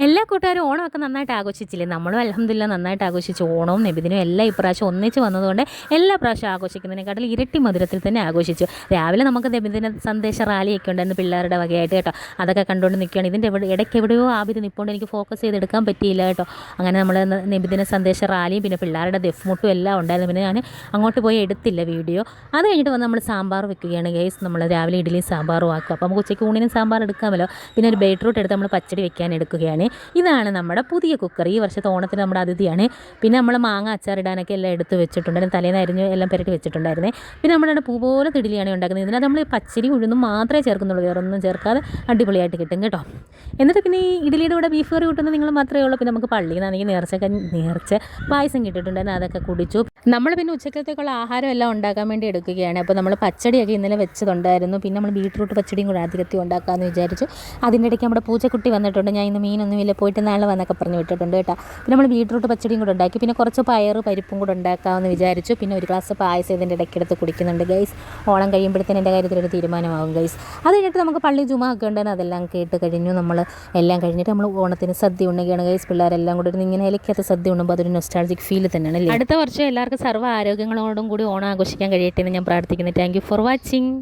എല്ലാ കൂട്ടുകാരും ഓണമൊക്കെ നന്നായിട്ട് ആഘോഷിച്ചില്ലേ? നമ്മളും അൽഹംദുലില്ലാ നന്നായിട്ട് ആഘോഷിച്ചു. ഓണവും നബിദിനും എല്ലാം ഇപ്രാവശ്യം ഒന്നിച്ച് വന്നതുകൊണ്ട് എല്ലാ പ്രാവശ്യം ആഘോഷിക്കുന്നതിനെക്കാട്ടിൽ ഇരട്ടി മധുരത്തിൽ തന്നെ ആഘോഷിച്ചു. രാവിലെ നമുക്ക് നബിദിന സന്ദേശ റാലിയൊക്കെ ഉണ്ടായിരുന്നു പിള്ളേരുടെ വകയായിട്ട് കേട്ടോ. അതൊക്കെ കണ്ടുകൊണ്ട് നിൽക്കുകയാണ്. ഇതിൻ്റെ ഇടയ്ക്ക് എവിടെയോ ആബിദ് നിൽപ്പുണ്ട്, എനിക്ക് ഫോക്കസ് ചെയ്തെടുക്കാൻ പറ്റിയില്ല കേട്ടോ. അങ്ങനെ നമ്മൾ നബിദിന സന്ദേശ റാലിയും പിന്നെ പിള്ളേരുടെ ദഫ്മുട്ടും എല്ലാം ഉണ്ടായിരുന്നു. പിന്നെ ഞാൻ അങ്ങോട്ട് പോയി എടുത്തില്ല വീഡിയോ. അത് കഴിഞ്ഞിട്ട് വന്ന് നമ്മൾ സാമ്പാർ വെക്കുകയാണ് ഗൈസ്. നമ്മൾ രാവിലെ ഇഡ്ഡലിയും സാമ്പാറും ആക്കും. അപ്പോൾ നമുക്ക് ഉച്ചയ്ക്ക് ഊണിനും സാമ്പാർ എടുക്കാമല്ലോ. പിന്നെ ഒരു ബീറ്റ്റൂട്ട് എടുത്ത് നമ്മൾ പച്ചടി വെക്കാൻ എടുക്കുകയാണ്. ഇതാണ് നമ്മുടെ പുതിയ കുക്കർ. ഈ വർഷത്തെ ഓണത്തിന് നമ്മുടെ അതിഥിയാണ്. പിന്നെ നമ്മൾ മാങ്ങ അച്ചാറിടാനൊക്കെ എല്ലാം എടുത്ത് വെച്ചിട്ടുണ്ടായിരുന്നു. തലേന്ന് അരിഞ്ഞ് എല്ലാം പുരട്ടി വെച്ചിട്ടുണ്ടായിരുന്നേ. പിന്നെ നമ്മുടെ പൂ പോലെ തിടിലിയാണ് ഉണ്ടാക്കുന്നത്. ഇതിനകത്ത് നമ്മൾ പച്ചരി ഉഴുന്നും മാത്രമേ ചേർക്കുന്നുള്ളൂ, വേറൊന്നും ചേർക്കാതെ അടിപൊളിയായിട്ട് കിട്ടും കേട്ടോ. എന്നിട്ട് പിന്നെ ഈ ഇഡ്ഡലിയുടെ കൂടെ ബീഫ് കറി കൂട്ടുന്നത് നിങ്ങൾ മാത്രമേ ഉള്ളൂ. പിന്നെ നമുക്ക് പള്ളിയിൽ നിന്നാണെങ്കിൽ നേർച്ച പായസം കിട്ടിയിട്ടുണ്ടായിരുന്നു, അതൊക്കെ കുടിച്ചു. നമ്മൾ പിന്നെ ഉച്ചക്കത്തേക്കുള്ള ആഹാരം എല്ലാം ഉണ്ടാക്കാൻ വേണ്ടി എടുക്കുകയാണ്. അപ്പോൾ നമ്മൾ പച്ചടിയൊക്കെ ഇന്നലെ വെച്ചതുണ്ടായിരുന്നു. പിന്നെ നമ്മൾ ബീട്രൂട്ട് പച്ചടിയും കൂടെ ആദ്യത്തെ ഉണ്ടാക്കാമെന്ന് വിചാരിച്ചു. അതിൻ്റെ ഇടയ്ക്ക് നമ്മുടെ പൂച്ചക്കുട്ടി വന്നിട്ടുണ്ട്. ഞാൻ ഇന്ന് മീനൊന്നുമില്ല, പോയിട്ട് നാളെ വന്നൊക്കെ പറഞ്ഞ് വിട്ടിട്ടുണ്ട് കേട്ടോ. പിന്നെ നമ്മൾ ബീട്രൂട്ട് പച്ചടിയും കൂടെ ഉണ്ടാക്കി. പിന്നെ കുറച്ച് പരിപ്പും കൂടെ ഉണ്ടാക്കാമെന്ന് വിചാരിച്ചു. പിന്നെ ഒരു ഗ്ലാസ് പായസം ഇതിൻ്റെ ഇടയ്ക്കെടുത്ത് കുടിക്കുന്നുണ്ട് ഗൈസ്. ഓണം കഴിയുമ്പോഴത്തേന് എൻ്റെ കാര്യത്തിലൊരു തീരുമാനമാകും ഗൈസ്. അത് കഴിഞ്ഞിട്ട് നമുക്ക് പള്ളി ജുമാ ഒക്കെ ഉണ്ടായിരുന്നു, അതെല്ലാം കേട്ട് കഴിഞ്ഞു. നമ്മൾ എല്ലാം കഴിഞ്ഞിട്ട് നമ്മൾ ഓണത്തിന് സദ്യ ഉണ്ണുകയാണ് ഗൈസ്. പിള്ളേരെല്ലാം കൂടി ഇങ്ങനെ ഇലക്കകത്ത് സദ്യ ഉണ്ണുമ്പോൾ അതൊരു നൊസ്റ്റാൾജിക് ഫീൽ തന്നെയാണ് അല്ലേ. അടുത്ത വർഷം എല്ലാവർക്കും സർവ്വ ആരോഗ്യങ്ങളോടും കൂടി ഓണം ആഘോഷിക്കാൻ കഴിയട്ടെ എന്ന് ഞാൻ പ്രാർത്ഥിക്കുന്നു. Thank you for watching.